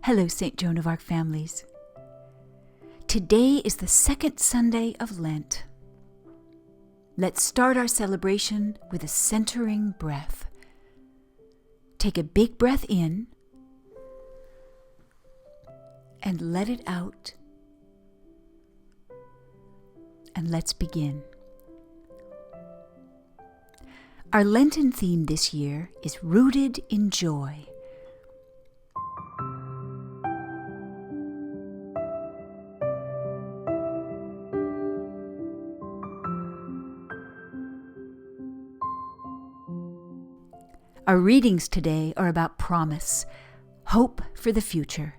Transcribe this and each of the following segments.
Hello, St. Joan of Arc families. Today is the second Sunday of Lent. Let's start our celebration with a centering breath. Take a big breath in and let it out. And let's begin. Our Lenten theme this year is rooted in joy. Our readings today are about promise, hope for the future.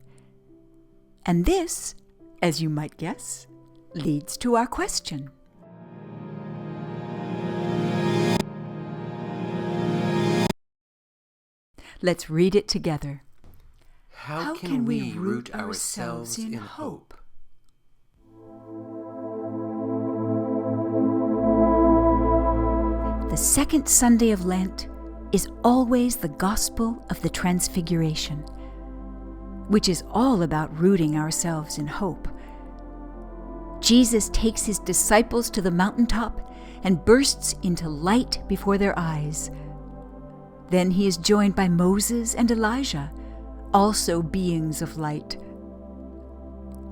And this, as you might guess, leads to our question. Let's read it together. How can we root ourselves in hope? The second Sunday of Lent is always the Gospel of the Transfiguration, which is all about rooting ourselves in hope. Jesus takes his disciples to the mountaintop and bursts into light before their eyes. Then he is joined by Moses and Elijah, also beings of light.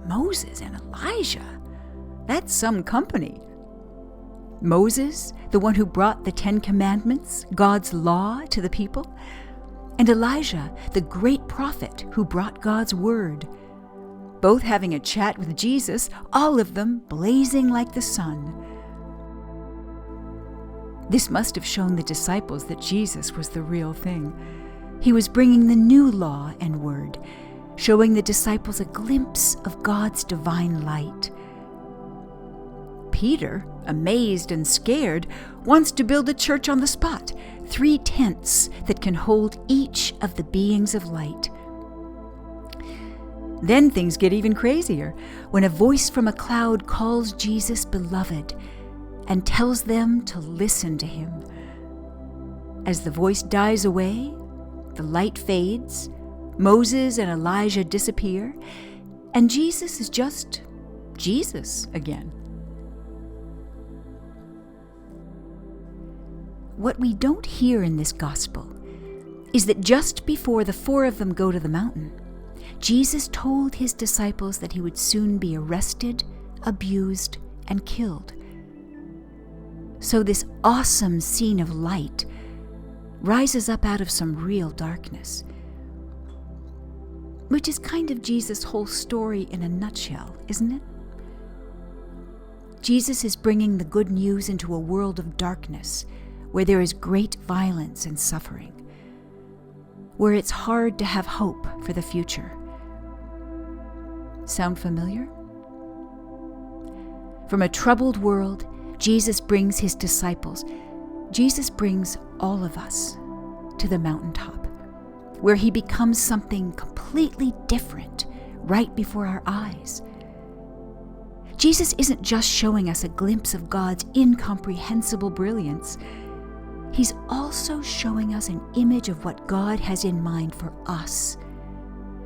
Moses and Elijah? That's some company. Moses, the one who brought the 10 Commandments, God's law, to the people, and Elijah, the great prophet who brought God's word, both having a chat with Jesus, all of them blazing like the sun. This must have shown the disciples that Jesus was the real thing. He was bringing the new law and word, showing the disciples a glimpse of God's divine light. Peter, amazed and scared, wants to build a church on the spot, 3 tents that can hold each of the beings of light. Then things get even crazier when a voice from a cloud calls Jesus beloved and tells them to listen to him. As the voice dies away, the light fades, Moses and Elijah disappear, and Jesus is just Jesus again. What we don't hear in this gospel is that just before the 4 of them go to the mountain, Jesus told his disciples that he would soon be arrested, abused, and killed. So this awesome scene of light rises up out of some real darkness, which is kind of Jesus' whole story in a nutshell, isn't it? Jesus is bringing the good news into a world of darkness, where there is great violence and suffering, where it's hard to have hope for the future. Sound familiar? From a troubled world, Jesus brings his disciples, Jesus brings all of us to the mountaintop, where he becomes something completely different right before our eyes. Jesus isn't just showing us a glimpse of God's incomprehensible brilliance. He's also showing us an image of what God has in mind for us,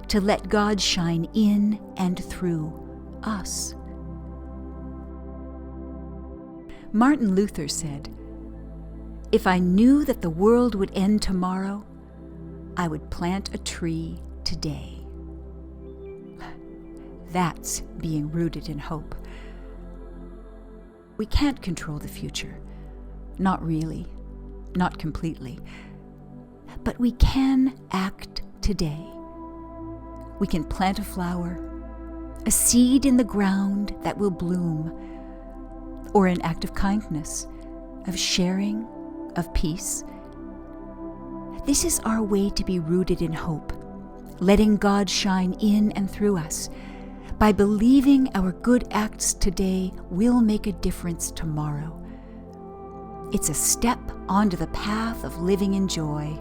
to let God shine in and through us. Martin Luther said, "If I knew that the world would end tomorrow, I would plant a tree today." That's being rooted in hope. We can't control the future. Not really. Not completely. But we can act today. We can plant a flower, a seed in the ground that will bloom, or an act of kindness, of sharing, of peace. This is our way to be rooted in hope, letting God shine in and through us, by believing our good acts today will make a difference tomorrow. It's a step onto the path of living in joy.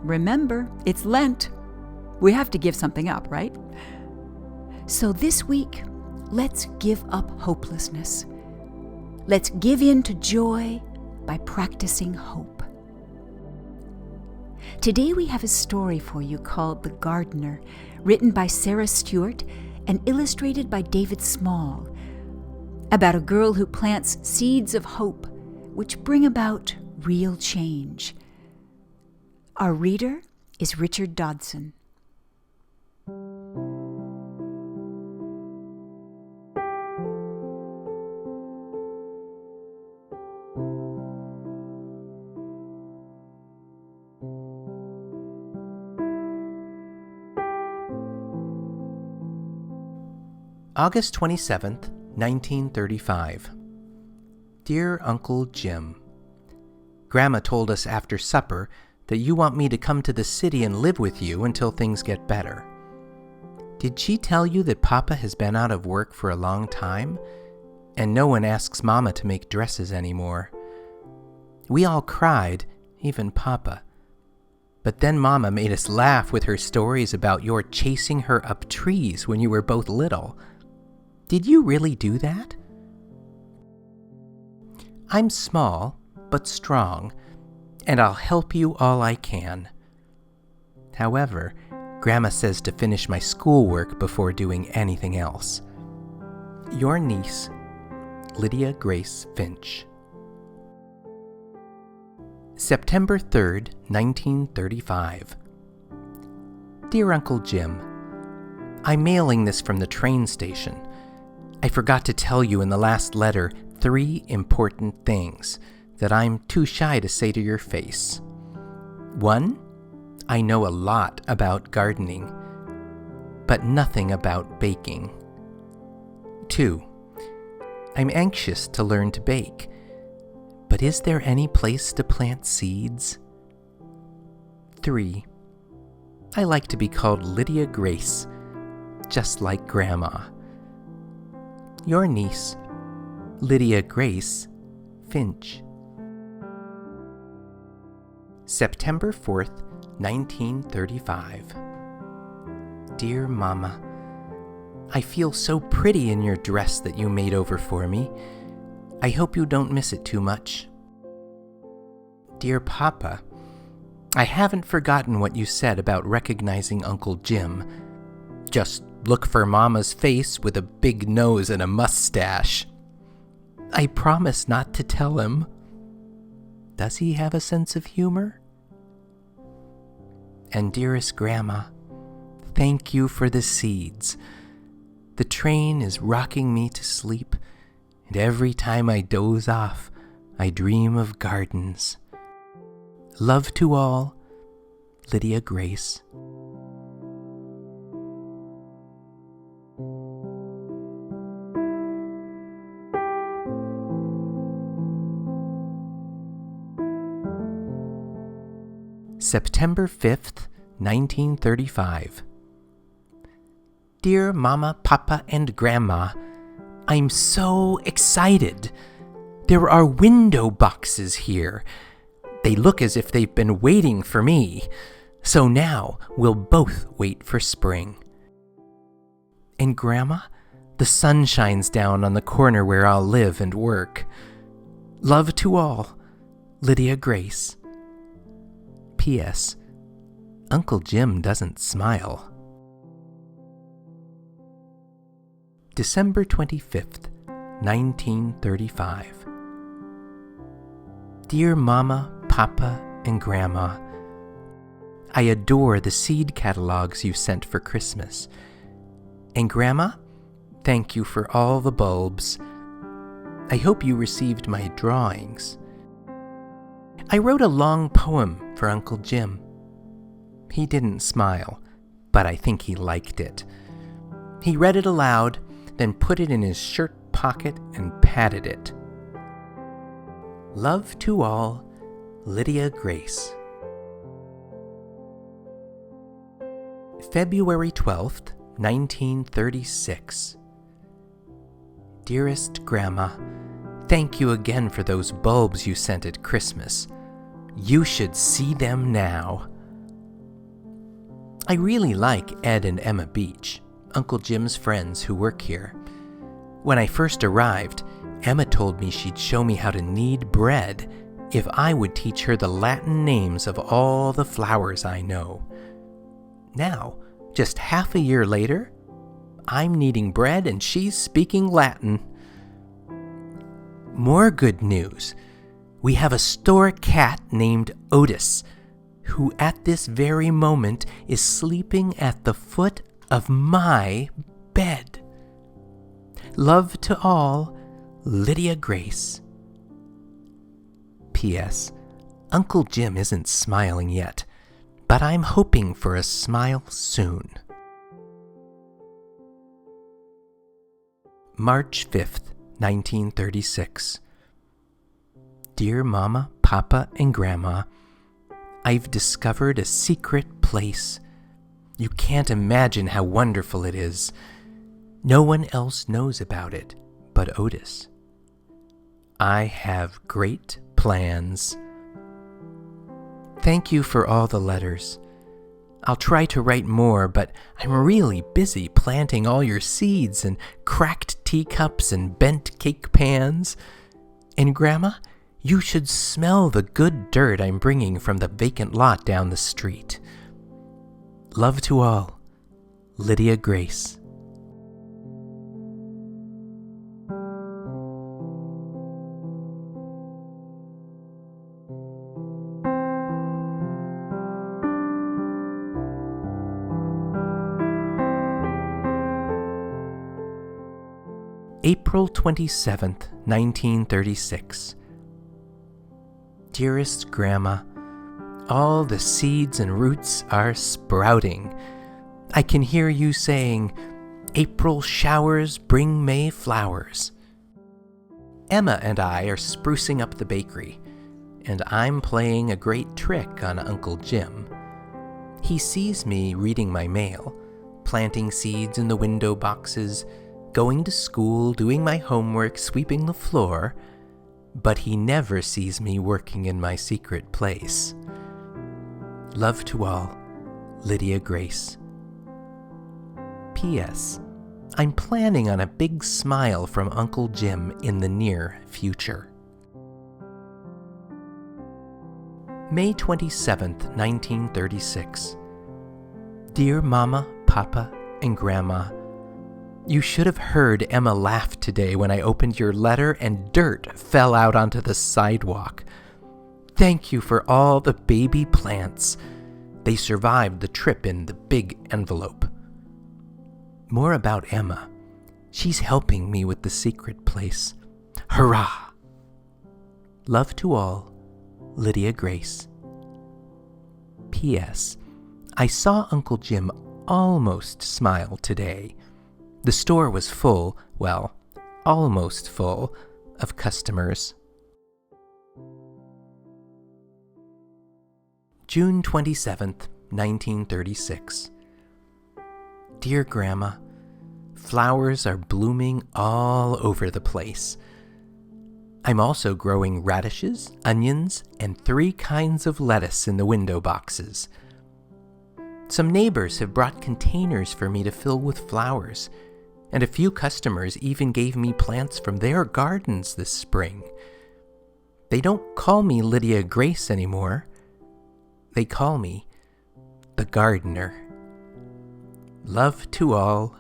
Remember, it's Lent. We have to give something up, right? So this week, let's give up hopelessness. Let's give in to joy by practicing hope. Today we have a story for you called The Gardener, written by Sarah Stewart and illustrated by David Small, about a girl who plants seeds of hope which bring about real change. Our reader is Richard Dodson. August 27th, 1935. Dear Uncle Jim, Grandma told us after supper that you want me to come to the city and live with you until things get better. Did she tell you that Papa has been out of work for a long time, and no one asks Mama to make dresses anymore? We all cried, even Papa. But then Mama made us laugh with her stories about your chasing her up trees when you were both little. Did you really do that? I'm small, but strong, and I'll help you all I can. However, Grandma says to finish my schoolwork before doing anything else. Your niece, Lydia Grace Finch. September 3rd, 1935. Dear Uncle Jim, I'm mailing this from the train station. I forgot to tell you in the last letter 3 important things that I'm too shy to say to your face. 1, I know a lot about gardening, but nothing about baking. 2, I'm anxious to learn to bake, but is there any place to plant seeds? 3, I like to be called Lydia Grace, just like Grandma. Your niece, Lydia Grace Finch. September 4th, 1935. Dear Mama, I feel so pretty in your dress that you made over for me. I hope you don't miss it too much. Dear Papa, I haven't forgotten what you said about recognizing Uncle Jim. Just look for Mama's face with a big nose and a mustache. I promise not to tell him. Does he have a sense of humor? And dearest Grandma, thank you for the seeds. The train is rocking me to sleep, and every time I doze off, I dream of gardens. Love to all, Lydia Grace. September 5th, 1935. Dear Mama, Papa, and Grandma, I'm so excited. There are window boxes here. They look as if they've been waiting for me. So now we'll both wait for spring. And Grandma, the sun shines down on the corner where I'll live and work. Love to all, Lydia Grace. P.S. Uncle Jim doesn't smile. December 25th, 1935. Dear Mama, Papa, and Grandma, I adore the seed catalogs you sent for Christmas. And Grandma, thank you for all the bulbs. I hope you received my drawings. I wrote a long poem for Uncle Jim. He didn't smile, but I think he liked it. He read it aloud, then put it in his shirt pocket and patted it. Love to all, Lydia Grace. February 12th, 1936. Dearest Grandma, thank you again for those bulbs you sent at Christmas. You should see them now. I really like Ed and Emma Beach, Uncle Jim's friends who work here. When I first arrived, Emma told me she'd show me how to knead bread, if I would teach her the Latin names of all the flowers I know. Now, just half a year later, I'm kneading bread and she's speaking Latin. More good news. We have a store cat named Otis, who at this very moment is sleeping at the foot of my bed. Love to all, Lydia Grace. P.S. Uncle Jim isn't smiling yet, but I'm hoping for a smile soon. March 5th, 1936. Dear Mama, Papa, and Grandma, I've discovered a secret place. You can't imagine how wonderful it is. No one else knows about it but Otis. I have great plans. Thank you for all the letters. I'll try to write more, but I'm really busy planting all your seeds and cracked teacups and bent cake pans. And Grandma, you should smell the good dirt I'm bringing from the vacant lot down the street. Love to all, Lydia Grace. April 27th, 1936. Dearest Grandma, all the seeds and roots are sprouting. I can hear you saying, April showers bring May flowers. Emma and I are sprucing up the bakery, and I'm playing a great trick on Uncle Jim. He sees me reading my mail, planting seeds in the window boxes, going to school, doing my homework, sweeping the floor, but he never sees me working in my secret place. Love to all, Lydia Grace. P.S. I'm planning on a big smile from Uncle Jim in the near future. May 27th, 1936. Dear Mama, Papa, and Grandma, you should have heard Emma laugh today when I opened your letter and dirt fell out onto the sidewalk. Thank you for all the baby plants. They survived the trip in the big envelope. More about Emma. She's helping me with the secret place. Hurrah! Love to all, Lydia Grace. P.S. I saw Uncle Jim almost smile today. The store was full, well, almost full, of customers. June 27th, 1936. Dear Grandma, flowers are blooming all over the place. I'm also growing radishes, onions, and 3 kinds of lettuce in the window boxes. Some neighbors have brought containers for me to fill with flowers, and a few customers even gave me plants from their gardens this spring. They don't call me Lydia Grace anymore. They call me the gardener. Love to all,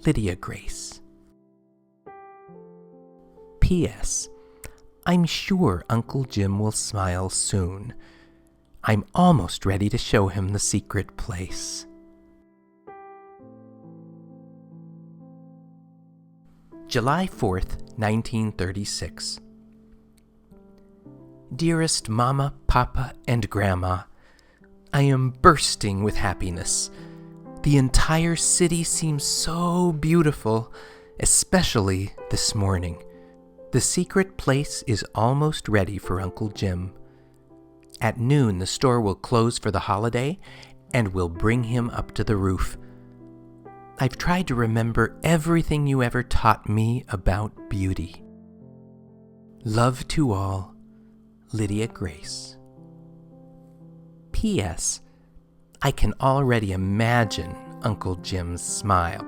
Lydia Grace. P.S. I'm sure Uncle Jim will smile soon. I'm almost ready to show him the secret place. July 4th, 1936. Dearest Mama, Papa, and Grandma, I am bursting with happiness. The entire city seems so beautiful, especially this morning. The secret place is almost ready for Uncle Jim. At noon, the store will close for the holiday, and we'll bring him up to the roof. I've tried to remember everything you ever taught me about beauty. Love to all, Lydia Grace. P.S. I can already imagine Uncle Jim's smile.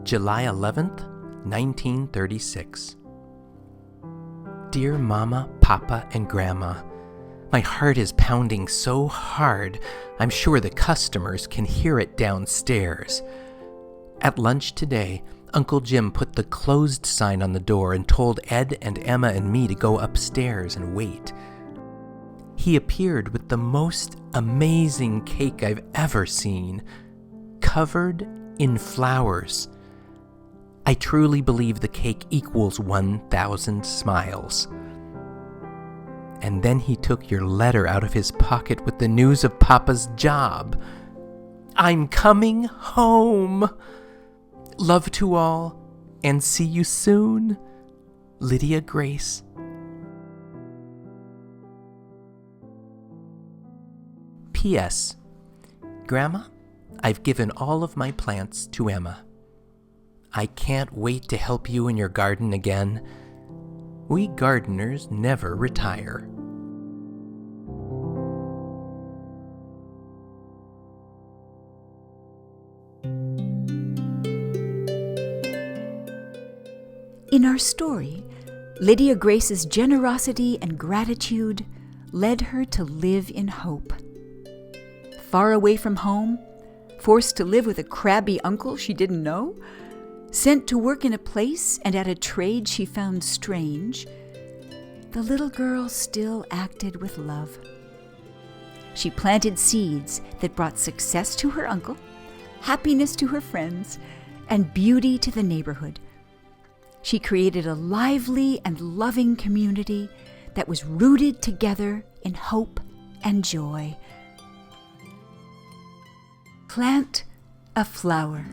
July 11th, 1936. Dear Mama, Papa, and Grandma, my heart is pounding so hard, I'm sure the customers can hear it downstairs. At lunch today, Uncle Jim put the closed sign on the door and told Ed and Emma and me to go upstairs and wait. He appeared with the most amazing cake I've ever seen, covered in flowers. I truly believe the cake equals 1,000 smiles. And then he took your letter out of his pocket with the news of Papa's job. I'm coming home! Love to all, and see you soon, Lydia Grace. P.S. Grandma, I've given all of my plants to Emma. I can't wait to help you in your garden again. We gardeners never retire. In our story, Lydia Grace's generosity and gratitude led her to live in hope. Far away from home, forced to live with a crabby uncle she didn't know, sent to work in a place and at a trade she found strange, the little girl still acted with love. She planted seeds that brought success to her uncle, happiness to her friends, and beauty to the neighborhood. She created a lively and loving community that was rooted together in hope and joy. Plant a flower.